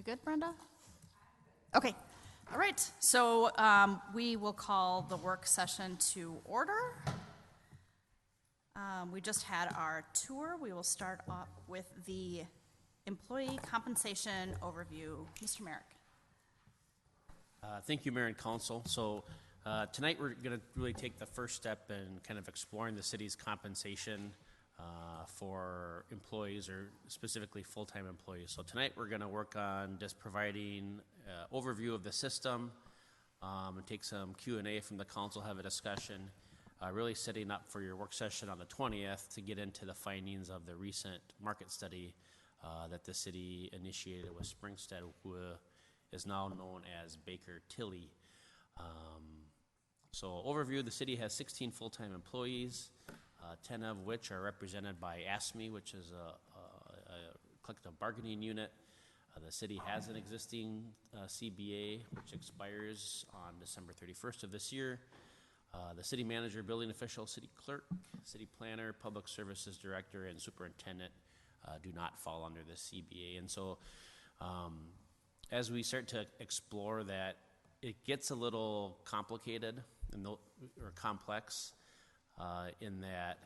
We good, Brenda? Okay. All right. So we will call the work session to order. We just had our tour. We will start off with the employee compensation overview. Mr. Merrick. Thank you, Mayor and Council. So tonight we're going to really take the first step in kind of exploring the city's compensation for employees, or specifically full-time employees. So tonight we're going to work on just providing an overview of the system and take some Q&A from the council, have a discussion, really setting up for your work session on the 20th to get into the findings of the recent market study that the city initiated with Springstead, who is now known as Baker Tilly. So overview, the city has 16 full-time employees, 10 of which are represented by ASME, which is a collective bargaining unit. The city has an existing CBA, which expires on December 31st of this year. The city manager, building official, city clerk, city planner, public services director, and superintendent do not fall under the CBA. And so as we start to explore that, it gets a little complicated or complex in that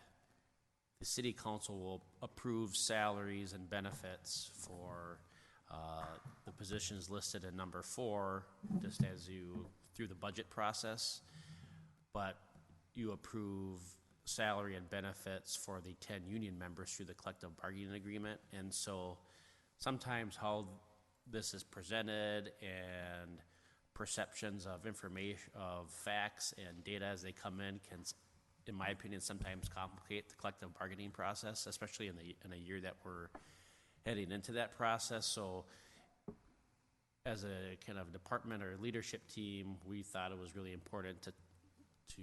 the city council will approve salaries and benefits for the positions listed in number 4, just as you through the budget process, but you approve salary and benefits for the 10 union members through the collective bargaining agreement. And so sometimes how this is presented and perceptions of information, of facts and data as they come in can, in my opinion, sometimes complicate the collective bargaining process, especially in a year that we're heading into that process. So as a kind of department or leadership team, we thought it was really important to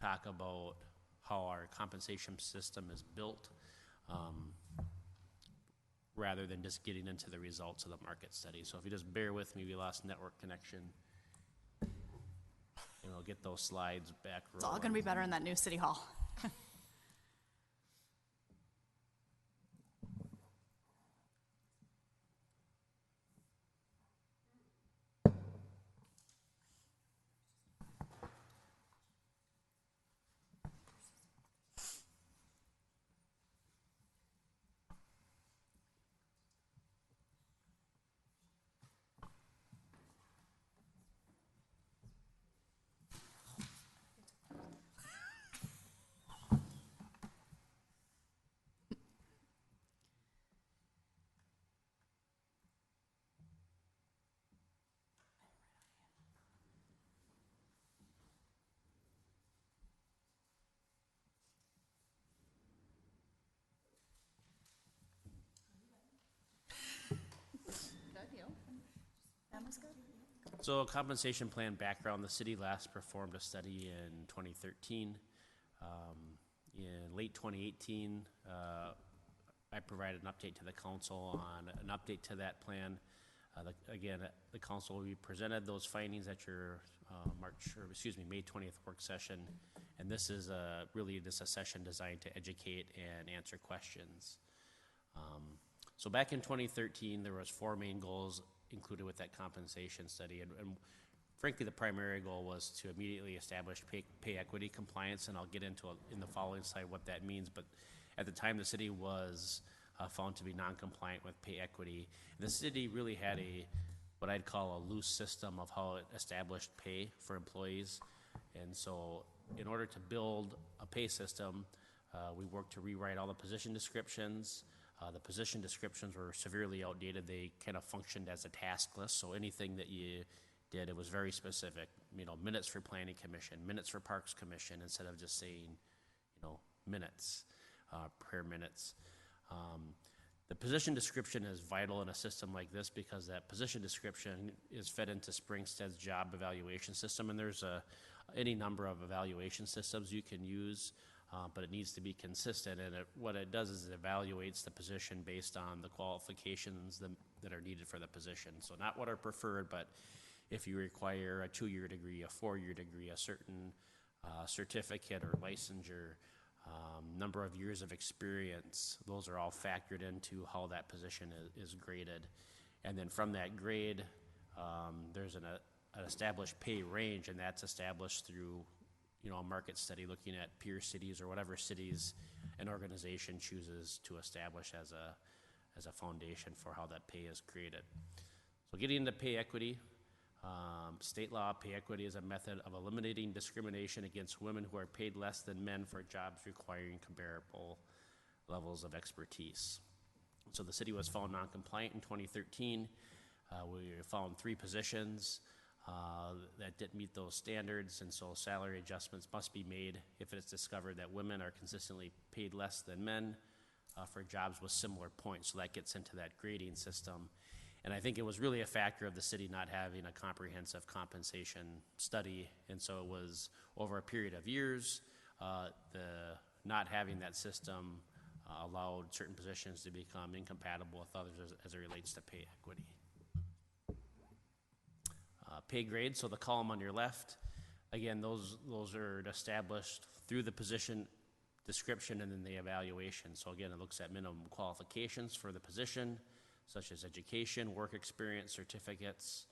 talk about how our compensation system is built, rather than just getting into the results of the market study. So if you just bear with me, we lost network connection. And we'll get those slides back rolling. It's all going to be better in that new city hall. So compensation plan background, the city last performed a study in 2013. In late 2018, I provided an update to the council on an update to that plan. The council will be presented those findings at your May 20th work session. And this is really a session designed to educate and answer questions. So back in 2013, there was 4 main goals included with that compensation study, and frankly the primary goal was to immediately establish pay equity compliance, and I'll get into in the following slide what that means. But at the time, the city was found to be non-compliant with pay equity. The city really had what I'd call a loose system of how it established pay for employees, and so in order to build a pay system, we worked to rewrite all the position descriptions. The position descriptions were severely outdated. They kind of functioned as a task list, so anything that you did, it was very specific. Minutes for planning commission, minutes for parks commission, instead of just saying, minutes, prayer minutes. The position description is vital in a system like this because that position description is fed into Springstead's job evaluation system, and there's any number of evaluation systems you can use. But it needs to be consistent, and what it does is it evaluates the position based on the qualifications that are needed for the position. So not what are preferred, but if you require a 2-year degree, a 4-year degree, a certain certificate or licensure, number of years of experience, those are all factored into how that position is graded. And then from that grade, there's an established pay range, and that's established through, a market study looking at peer cities or whatever cities an organization chooses to establish as a foundation for how that pay is created. So getting into pay equity, state law pay equity is a method of eliminating discrimination against women who are paid less than men for jobs requiring comparable levels of expertise. So the city was found non-compliant in 2013. We found 3 positions that didn't meet those standards, and so salary adjustments must be made if it's discovered that women are consistently paid less than men for jobs with similar points. So that gets into that grading system. And I think it was really a factor of the city not having a comprehensive compensation study, and so it was over a period of years, the not having that system allowed certain positions to become incompatible with others as it relates to pay equity. Pay grade, so the column on your left, again, those are established through the position description and then the evaluation. So again, it looks at minimum qualifications for the position, such as education, work experience, certificates.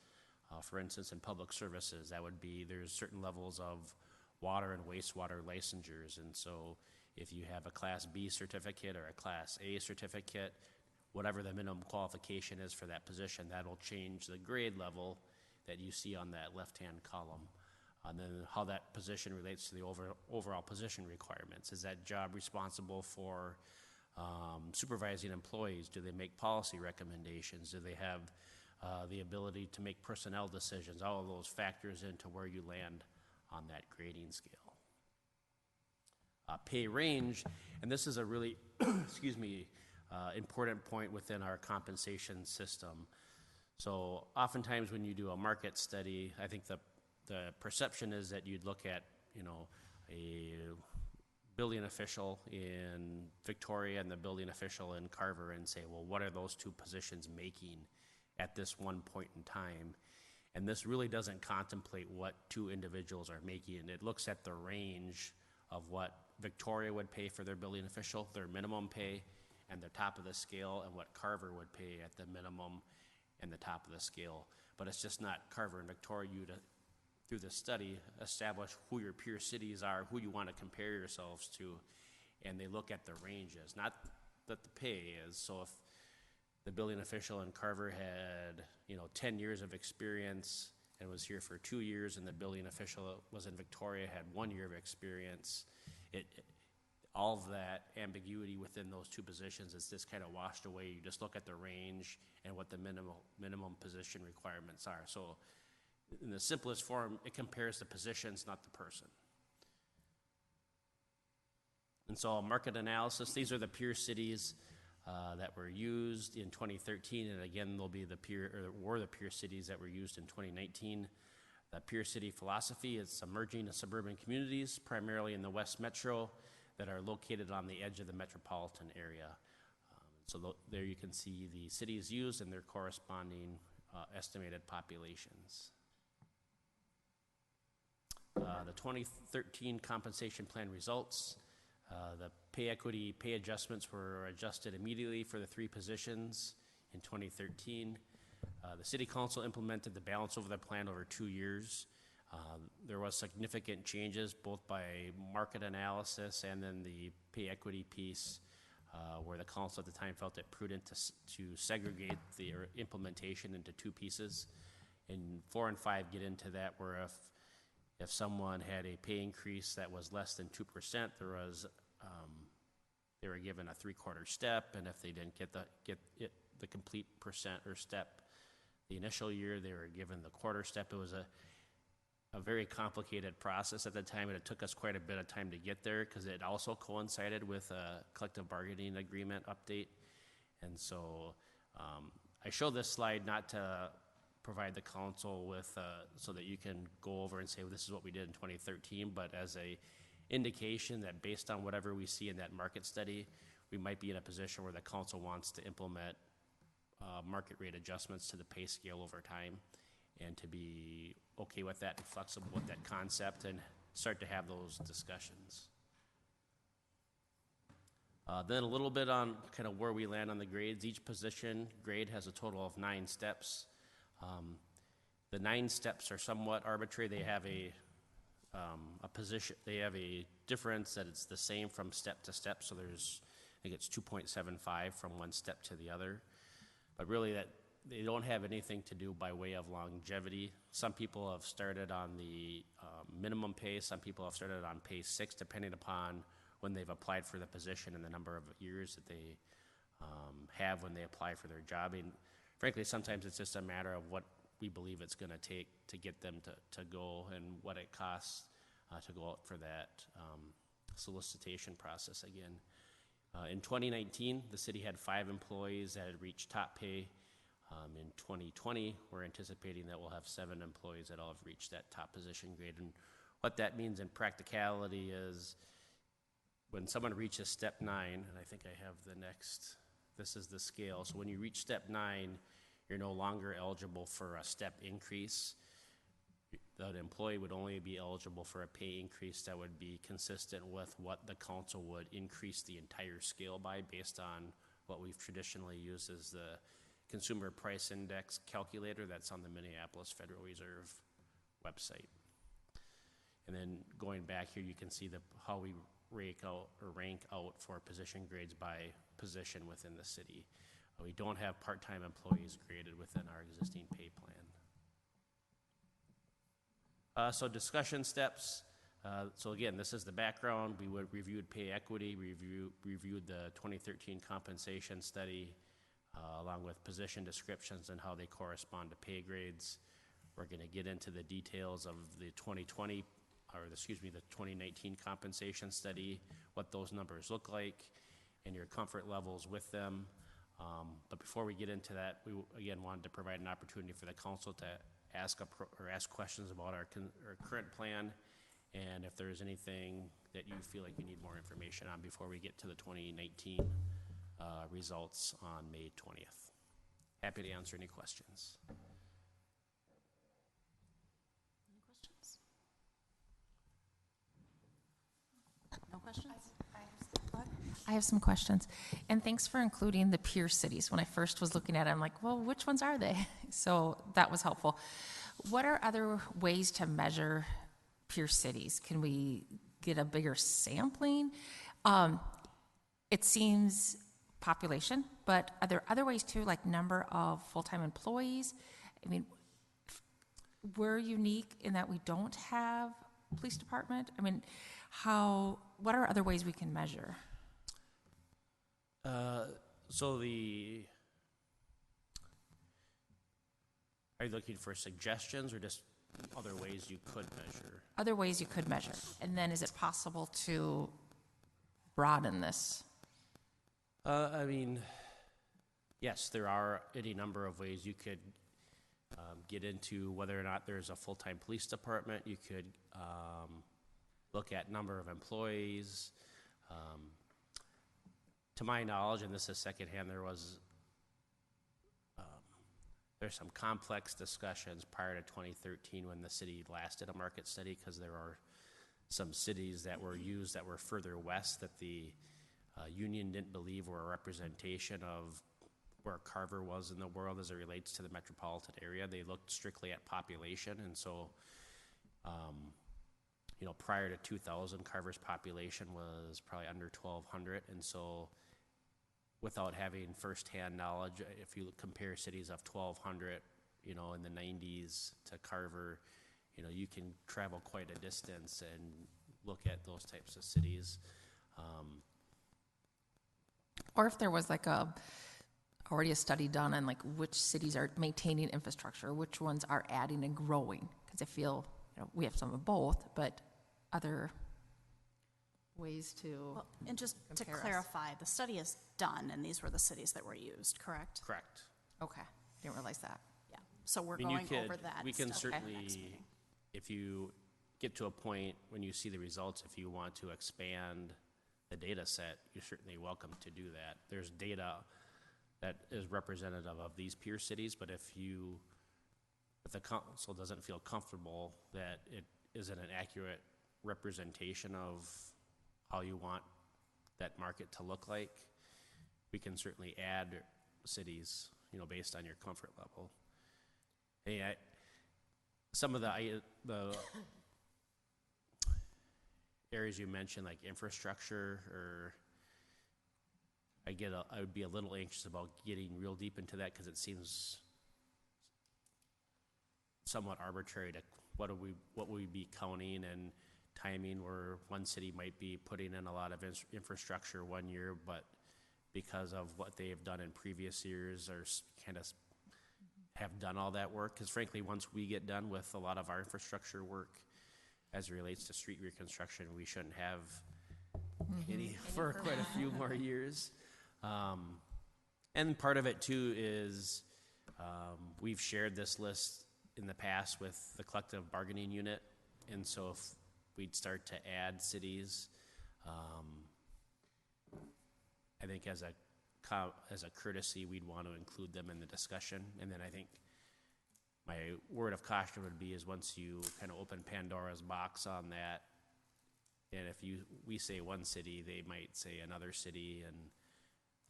For instance, in public services, that would be, there's certain levels of water and wastewater licensures, and so if you have a Class B certificate or a Class A certificate, whatever the minimum qualification is for that position, that'll change the grade level that you see on that left-hand column. And then how that position relates to the overall position requirements. Is that job responsible for supervising employees? Do they make policy recommendations? Do they have the ability to make personnel decisions? All of those factors into where you land on that grading scale. Pay range, and this is a really, important point within our compensation system. So oftentimes when you do a market study, I think the perception is that you'd look at, a building official in Victoria and the building official in Carver and say, well, what are those 2 positions making at this one point in time? And this really doesn't contemplate what 2 individuals are making. It looks at the range of what Victoria would pay for their building official, their minimum pay, and the top of the scale, and what Carver would pay at the minimum and the top of the scale. But it's just not Carver and Victoria. You through the study, establish who your peer cities are, who you want to compare yourselves to, and they look at the ranges, not that the pay is. So if the building official in Carver had, 10 years of experience and was here for 2 years, and the building official was in Victoria had 1 year of experience, all of that ambiguity within those 2 positions is just kind of washed away. You just look at the range and what the minimum position requirements are. So in the simplest form, it compares the positions, not the person. And so market analysis, these are the peer cities that were used in 2013, and again, they'll be were the peer cities that were used in 2019. The peer city philosophy is emerging in suburban communities, primarily in the West Metro, that are located on the edge of the metropolitan area. So there you can see the cities used and their corresponding estimated populations. The 2013 compensation plan results. The pay equity pay adjustments were adjusted immediately for the 3 positions in 2013. The city council implemented the balance over the plan over 2 years. There was significant changes both by market analysis and then the pay equity piece, where the council at the time felt it prudent to segregate the implementation into 2 pieces. And 4 and 5 get into that, where if someone had a pay increase that was less than 2%, they were given a 3/4 step, and if they didn't get the complete percent or step the initial year, they were given the 1/4 step. It was a very complicated process at the time, and it took us quite a bit of time to get there because it also coincided with a collective bargaining agreement update. And so I show this slide not to provide the council with, so that you can go over and say, well, this is what we did in 2013, but as a indication that based on whatever we see in that market study, we might be in a position where the council wants to implement market rate adjustments to the pay scale over time, and to be okay with that and flexible with that concept and start to have those discussions. Then a little bit on kind of where we land on the grades. Each position grade has a total of 9 steps. The 9 steps are somewhat arbitrary. They have a position, they have a difference that it's the same from step to step, so there's, I think it's 2.75 from one step to the other. But really that, they don't have anything to do by way of longevity. Some people have started on the minimum pay, some people have started on pay 6, depending upon when they've applied for the position and the number of years that they have when they apply for their job. And frankly, sometimes it's just a matter of what we believe it's going to take to get them to go and what it costs to go out for that solicitation process again. In 2019, the city had 5 employees that had reached top pay. In 2020, we're anticipating that we'll have 7 employees that all have reached that top position grade. And what that means in practicality is when someone reaches step 9, and I think I have the next, this is the scale. So when you reach step 9, you're no longer eligible for a step increase. The employee would only be eligible for a pay increase that would be consistent with what the council would increase the entire scale by based on what we've traditionally used as the Consumer Price Index calculator that's on the Minneapolis Federal Reserve website. And then going back here, you can see how we rank out for position grades by position within the city. We don't have part-time employees graded within our existing pay plan. So discussion steps. So again, this is the background. We would reviewed pay equity, reviewed the 2013 compensation study, along with position descriptions and how they correspond to pay grades. We're going to get into the details of the 2019 compensation study, what those numbers look like, and your comfort levels with them. But before we get into that, we again wanted to provide an opportunity for the council to ask questions about our current plan, and if there's anything that you feel like you need more information on before we get to the 2019 results on May 20th. Happy to answer any questions. Any questions? No questions? I have some questions. And thanks for including the peer cities. When I first was looking at it, I'm like, well, which ones are they? So that was helpful. What are other ways to measure peer cities? Can we get a bigger sampling? It seems population, but are there other ways too, like number of full-time employees? I mean, we're unique in that we don't have a police department. I mean, what are other ways we can measure? Are you looking for suggestions or just other ways you could measure? Other ways you could measure. And then is it possible to broaden this? I mean, yes, there are any number of ways you could get into whether or not there's a full-time police department. You could look at number of employees. To my knowledge, and this is secondhand, there's some complex discussions prior to 2013 when the city last did a market study, because there are some cities that were used that were further west that the union didn't believe were a representation of where Carver was in the world as it relates to the metropolitan area. They looked strictly at population, and so prior to 2000, Carver's population was probably under 1,200, and so without having firsthand knowledge, if you compare cities of 1,200, in the 90s to Carver, you can travel quite a distance and look at those types of cities. Or if there was already a study done on which cities are maintaining infrastructure, which ones are adding and growing, because I feel we have some of both, but other ways to Well, and just to compare us. clarify, the study is done, and these were the cities that were used, correct? Correct. Okay, didn't realize that. Yeah, so we're I mean, going over that we can stuff at the certainly, next meeting. if you get to a point when you see the results, if you want to expand the data set, you're certainly welcome to do that. There's data that is representative of these peer cities, but if the council doesn't feel comfortable that it isn't an accurate representation of how you want that market to look like, we can certainly add cities, based on your comfort level. Hey, some of the areas you mentioned, like infrastructure, or I would be a little anxious about getting real deep into that because it seems somewhat arbitrary to what would we be counting and timing, where one city might be putting in a lot of infrastructure one year, but because of what they have done in previous years are kind of have done all that work. Because frankly, once we get done with a lot of our infrastructure work as it relates to street reconstruction, we shouldn't have any for quite a few more years. And part of it too is we've shared this list in the past with the collective bargaining unit, and so if we'd start to add cities, I think as a courtesy, we'd want to include them in the discussion. And then I think my word of caution would be is once you kind of open Pandora's box on that, and if we say one city, they might say another city, and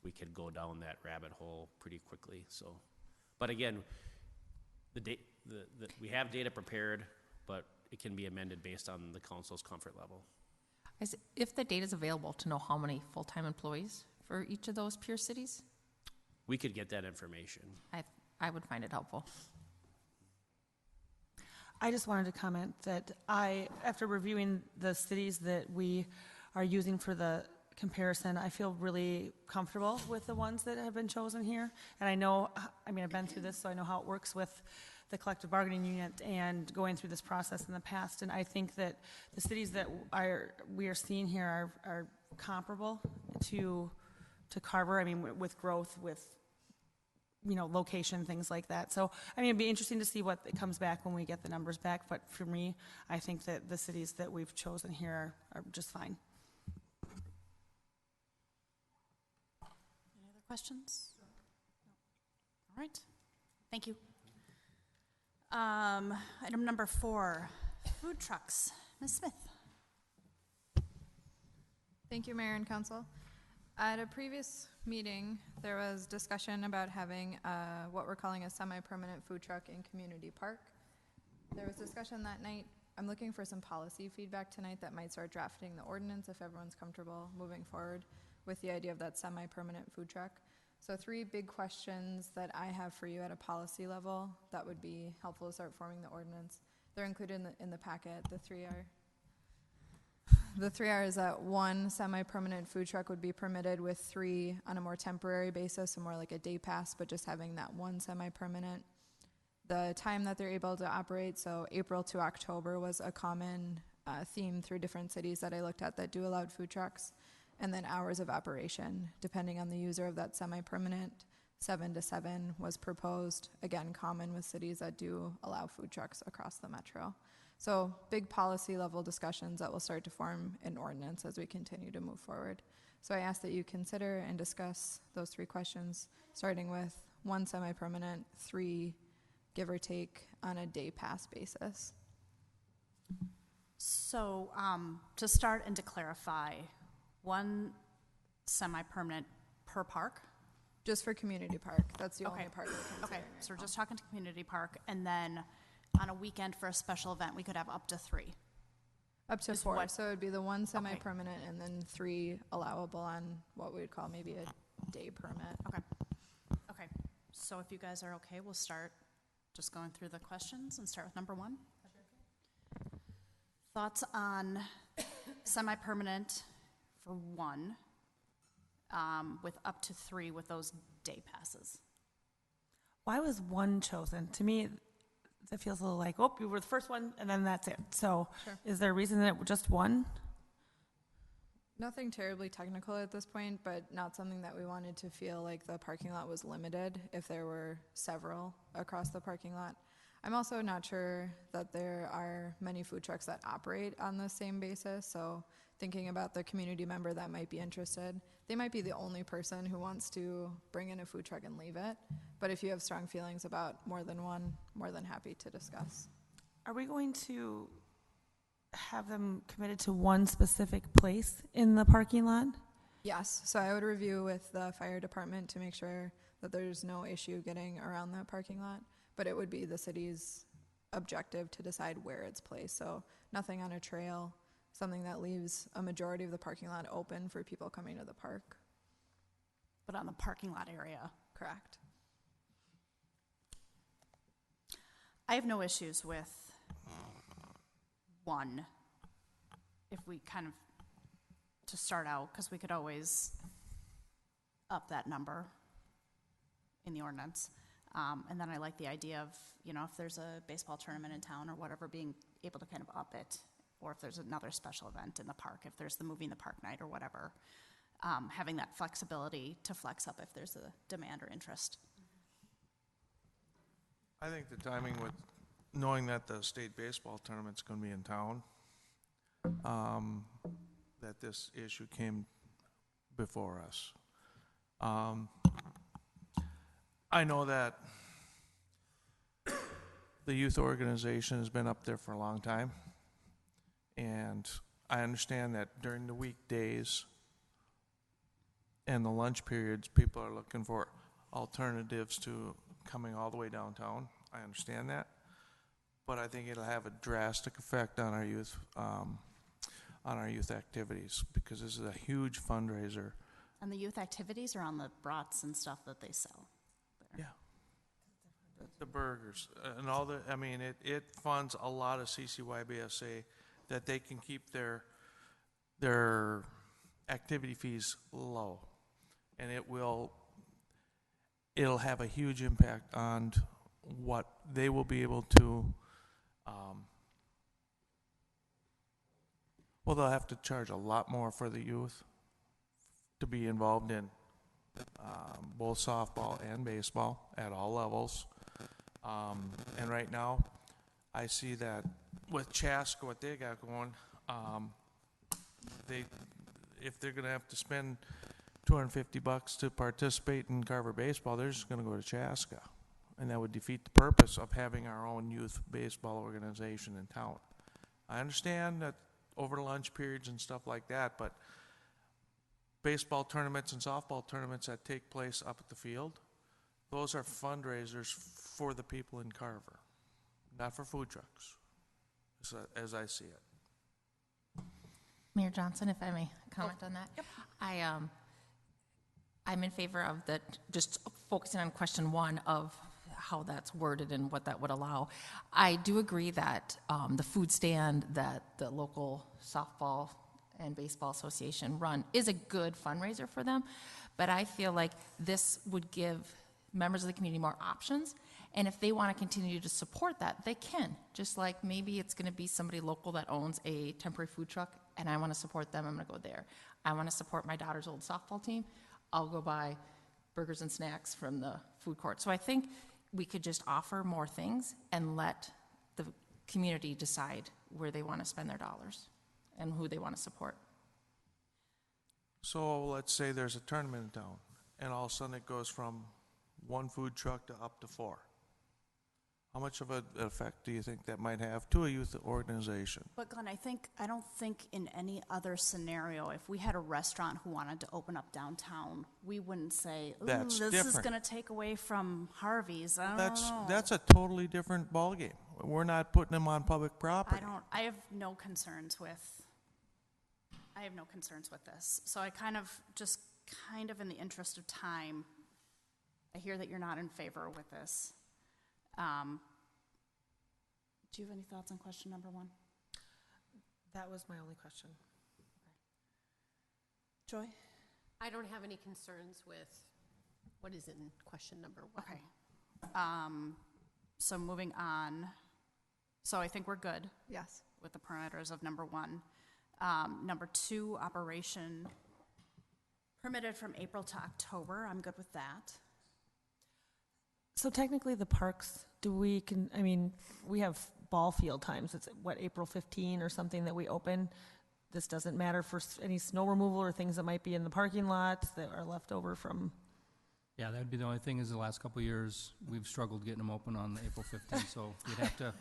we could go down that rabbit hole pretty quickly. So, but again, we have data prepared, but it can be amended based on the council's comfort level. If the data is available to know how many full-time employees for each of those peer cities, we could get that information. I would find it helpful. I just wanted to comment that after reviewing the cities that we are using for the comparison, I feel really comfortable with the ones that have been chosen here. And I've been through this, so I know how it works with the collective bargaining unit and going through this process in the past. And I think that the cities that we are seeing here are comparable to Carver. I mean, with growth, with location, things like that. So, it'd be interesting to see what comes back when we get the numbers back. But for me, I think that the cities that we've chosen here are just fine. Any other questions? All right, thank you. Item number 4, food trucks. Ms. Smith. Thank you, Mayor and Council. At a previous meeting, there was discussion about having what we're calling a semi-permanent food truck in Community Park. There was discussion that night. I'm looking for some policy feedback tonight that might start drafting the ordinance if everyone's comfortable moving forward with the idea of that semi-permanent food truck. So 3 big questions that I have for you at a policy level that would be helpful to start forming the ordinance. They're included in the packet. The three are is that 1 semi-permanent food truck would be permitted with 3 on a more temporary basis, so more like a day pass, but just having that 1 semi-permanent. The time that they're able to operate, so April to October was a common theme through different cities that I looked at that do allowed food trucks. And then hours of operation, depending on the user of that semi-permanent, 7 to 7 was proposed, again, common with cities that do allow food trucks across the metro. So big policy level discussions that will start to form an ordinance as we continue to move forward. So I ask that you consider and discuss those 3 questions, starting with 1 semi-permanent, 3 give or take on a day pass basis. So to start and to clarify, 1 semi-permanent per park? Just for Community Park. That's the only part we're considering. Okay, so we're just talking to Community Park, and then on a weekend for a special event, we could have up to 3. Up to Is 4. what- So it would be the 1 semi-permanent and then 3 allowable on what we would call maybe a day permit. Okay, so if you guys are okay, we'll start just going through the questions and start with number 1. Thoughts on semi-permanent for 1, with up to 3 with those day passes? Why was 1 chosen? To me, that feels a little like, you were the first one, and then that's it. So Sure. Is there a reason that it was just 1? Nothing terribly technical at this point, but not something that we wanted to feel like the parking lot was limited if there were several across the parking lot. I'm also not sure that there are many food trucks that operate on the same basis, so thinking about the community member that might be interested, they might be the only person who wants to bring in a food truck and leave it. But if you have strong feelings about more than 1, more than happy to discuss. Are we going to have them committed to 1 specific place in the parking lot? Yes, so I would review with the fire department to make sure that there's no issue getting around that parking lot. But it would be the city's objective to decide where it's placed. So nothing on a trail, something that leaves a majority of the parking lot open for people coming to the park. But on the parking lot area. Correct. I have no issues with one, if we kind of, to start out, because we could always up that number in the ordinance. And then I like the idea of, if there's a baseball tournament in town or whatever, being able to kind of up it, or if there's another special event in the park, if there's the movie in the park night or whatever, having that flexibility to flex up if there's a demand or interest. I think the timing with knowing that the state baseball tournament's going to be in town, that this issue came before us. I know that the youth organization has been up there for a long time, and I understand that during the weekdays and the lunch periods, people are looking for alternatives to coming all the way downtown. I understand that, but I think it'll have a drastic effect on our youth activities, because this is a huge fundraiser. And the youth activities are on the brats and stuff that they sell. Yeah. The burgers and all the, it funds a lot of CCYBSA that they can keep their activity fees low. And it'll have a huge impact on what they will be able to, they'll have to charge a lot more for the youth to be involved in both softball and baseball at all levels. And right now, I see that with Chaska, what they got going, if they're going to have to spend $250 to participate in Carver baseball, they're just going to go to Chaska. And that would defeat the purpose of having our own youth baseball organization in town. I understand that over lunch periods and stuff like that, but baseball tournaments and softball tournaments that take place up at the field, those are fundraisers for the people in Carver, not for food trucks, as I see it. Mayor Johnson, if I may comment on that. Yep. I'm in favor of just focusing on question one of how that's worded and what that would allow. I do agree that the food stand that the local softball and baseball association run is a good fundraiser for them, but I feel like this would give members of the community more options, and if they want to continue to support that, they can. Just like maybe it's going to be somebody local that owns a temporary food truck, and I want to support them, I'm going to go there. I want to support my daughter's old softball team, I'll go buy burgers and snacks from the food court. So I think we could just offer more things and let the community decide where they want to spend their dollars and who they want to support. So let's say there's a tournament in town, and all of a sudden it goes from one food truck to up to 4. How much of an effect do you think that might have to a youth organization? But Glenn, I don't think in any other scenario, if we had a restaurant who wanted to open up downtown, we wouldn't say, ooh, That's this is different. going to take away from Harvey's. I don't know. That's a totally different ballgame. We're not putting them on public property. I have no concerns with this. So I kind of in the interest of time, I hear that you're not in favor with this. Do you have any thoughts on question number 1? That was my only question. Joy? I don't have any concerns with what is in question number 1. Okay. So moving on. So I think we're good Yes. with the parameters of number 1. Number 2, operation permitted from April to October. I'm good with that. So technically the parks, we have ball field times. It's April 15 or something that we open. This doesn't matter for any snow removal or things that might be in the parking lot that are left over from. Yeah, that'd be the only thing is the last couple of years, we've struggled getting them open on April 15th, so we'd have to,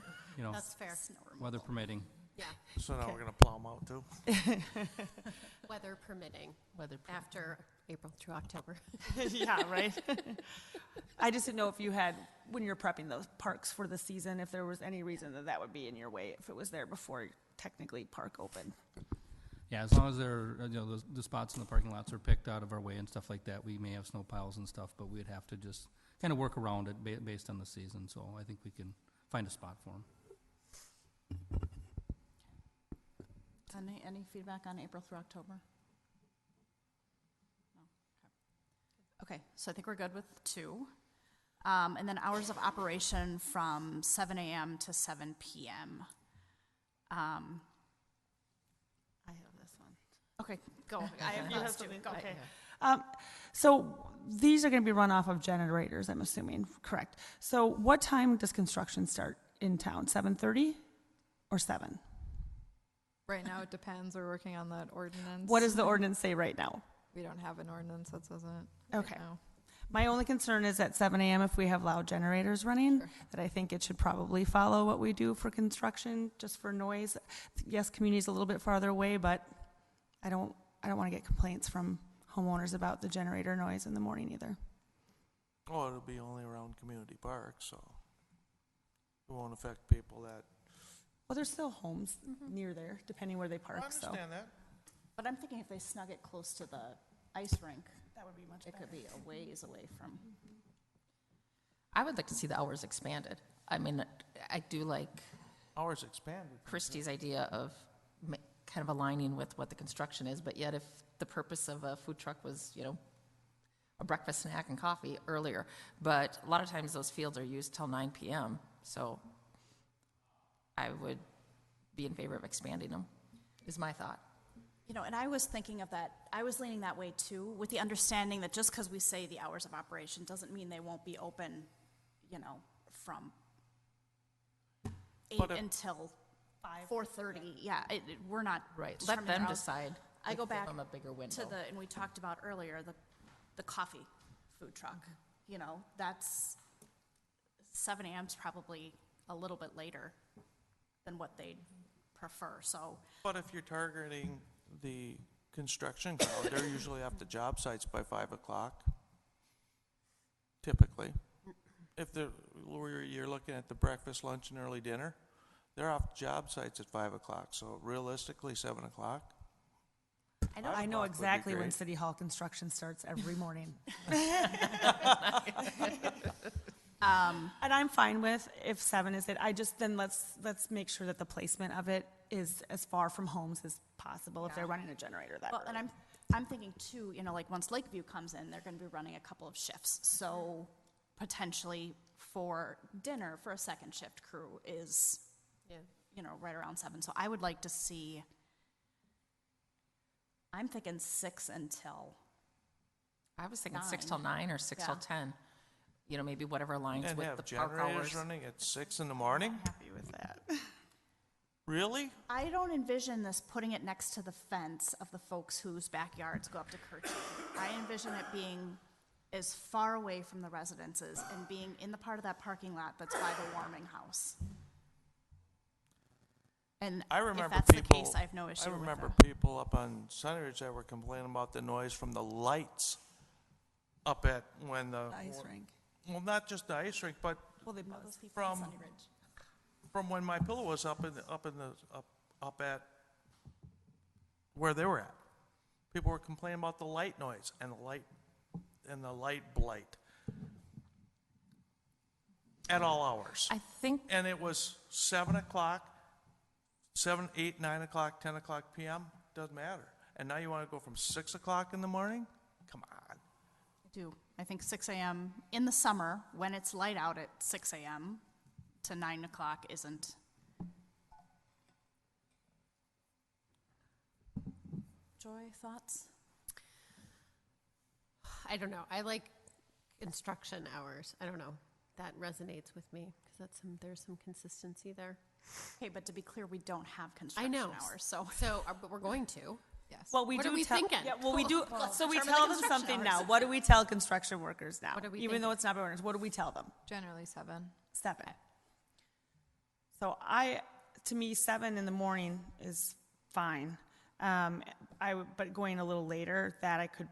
That's fair. weather permitting. Yeah, So now Okay. we're gonna plow them out too. weather permitting, Weather. after April through October. Yeah, right? I just didn't know if you had, when you're prepping those parks for the season, if there was any reason that that would be in your way, if it was there before technically park open. Yeah, as long as they're, the spots in the parking lots are picked out of our way and stuff like that, we may have snow piles and stuff, but we'd have to just kind of work around it based on the season, so I think we can find a spot for them. Any feedback on April through October? No? Okay, so I think we're good with 2. And then hours of operation from 7 a.m. to 7 p.m. I have this one. Okay, go. I have You have yours too. something? Go. Okay. So these are going to be run off of generators, I'm assuming, correct? So what time does construction start in town? 7:30 or 7? Right now, it depends. We're working on that ordinance. What does the ordinance say right now? We don't have an ordinance that says it. Okay. Right now. My only concern is at 7 a.m. if we have loud generators running, Sure. that I think it should probably follow what we do for construction, just for noise. Yes, community's a little bit farther away, but I don't want to get complaints from homeowners about the generator noise in the morning either. Oh, it'll be only around community parks, so it won't affect people that. Well, there's still homes near there, depending where they park, I so. understand that. But I'm thinking if they snug it close to the ice rink, That would be much it could be a ways away from. I would like to see the hours expanded. I mean, I do like Hours expanded. Christie's idea of kind of aligning with what the construction is, but yet if the purpose of a food truck was, a breakfast snack and coffee earlier, but a lot of times those fields are used till 9 p.m., so I would be in favor of expanding them, is my thought. And I was thinking of that, I was leaning that way too, with the understanding that just because we say the hours of operation doesn't mean they won't be open, from 8 But if- until 4:30. Yeah, we're not. Right, let determining them their hours. decide. I go Give back them a bigger window. and we talked about earlier, the coffee food truck. That's 7 a.m. is probably a little bit later than what they'd prefer, so. But if you're targeting the construction crowd, they're usually off the job sites by 5 o'clock, typically. If you're looking at the breakfast, lunch, and early dinner, they're off job sites at 5 o'clock, so realistically, 7 o'clock. I 5 know o'clock would be exactly when great. City Hall construction starts every morning. And I'm fine with if 7 is it. Then let's make sure that the placement of it is as far from homes as possible if they're running a generator that Well, early. and I'm thinking too, like once Lakeview comes in, they're gonna be running a couple of shifts. So potentially for dinner, for a second shift crew is, Yeah. right around 7. So I would like to see, I'm thinking 6 until, I was thinking 6 till 9. 9 or 6 Yeah. till 10. Maybe whatever aligns And with have the park generators hours. running at 6 in the morning? Happy with that. Really? I don't envision this putting it next to the fence of the folks whose backyards go up to Kirchy. I envision it being as far away from the residences and being in the part of that parking lot that's by the warming house. And I if remember that's the people. case, I have no issue I with remember that. people up on Sunridge that were complaining about the noise from the lights up at when the. The ice rink. Well, not just the ice rink, but Well, they Those people on from- Sunny Ridge. from when My Pillow was up at where they were at. People were complaining about the light noise and the light blight at all hours. I think, And it was 7 o'clock, 7, 8, 9 o'clock, 10 o'clock p.m., doesn't matter. And now you want to go from 6 o'clock in the morning? Come on. I do. I think 6 a.m. in the summer, when it's light out at 6 a.m. to 9 o'clock isn't. Joy, thoughts? I don't know. I like construction hours. I don't know. That resonates with me because there's some consistency there. Okay, but to be clear, we don't have I construction know. hours, so. So, but we're going to. Yes. Well, we What do are we tell- thinking? Yeah, well, we do, Let's so we determine the tell them construction something hours. now. What do we tell construction workers now? What are we Even though thinking? it's not by ordinance, what do we tell them? Generally 7. 7. So I to me, 7 in the morning is fine. But going a little later, that I could.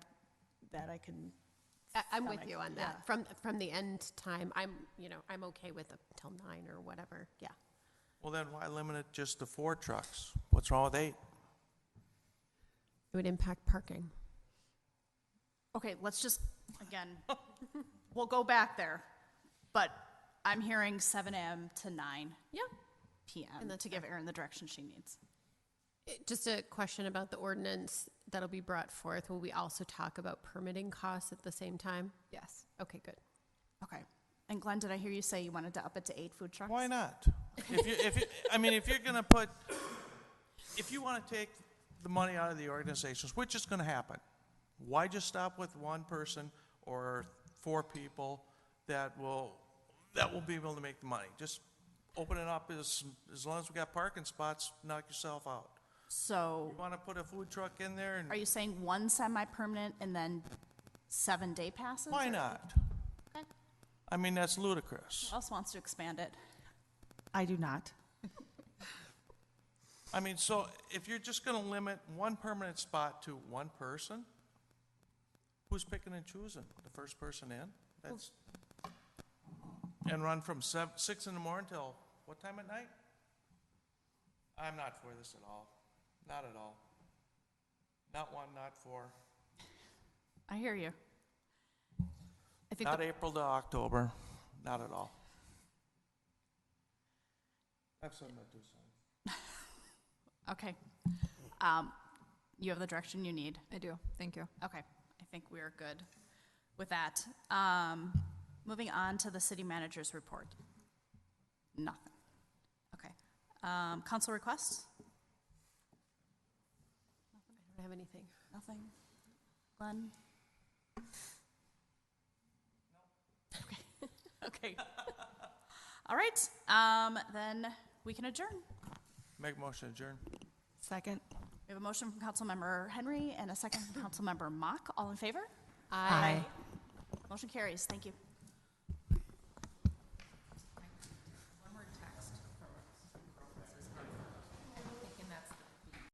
I'm with stomach, you on that. From the end time, I'm okay with up till 9 or whatever, yeah. Well, then why limit it just to 4 trucks? What's wrong with 8? It would impact parking. Okay, let's just, again, we'll go back there. But I'm hearing 7 a.m. to 9 Yeah. p.m. And that's to give Erin the direction she needs. Just a question about the ordinance that'll be brought forth. Will we also talk about permitting costs at the same time? Yes. Okay, good. Okay. And Glenn, did I hear you say you wanted to up it to 8 food trucks? Why not? If you want to take the money out of the organizations, which is going to happen, why just stop with 1 person or 4 people that will be able to make the money? Just open it up as long as we got parking spots, knock yourself out. So You want to put a food truck in there and are you saying 1 semi-permanent and then 7 day passes? why or- not? Okay. I mean, that's ludicrous. Who else wants to expand it? I do not. I mean, so if you're just going to limit 1 permanent spot to 1 person, who's picking and choosing? The first person in? And run from 6 in the morning till what time at night? I'm not for this at all. Not at all. Not 1, not 4. I hear you. I think Not April to October. Not at all. I've said my 2 cents. okay. You have the direction you need. I do. Thank you. Okay. I think we're good with that. Moving on to the city manager's report. Nothing. Okay. Council requests? I don't have anything. Nothing. Glenn? No. Okay. All right. Then we can adjourn. Make a motion to adjourn. Second. We have a motion from Councilmember Henry and a second from Councilmember Mock. All in favor? Aye. Motion carries. Thank you.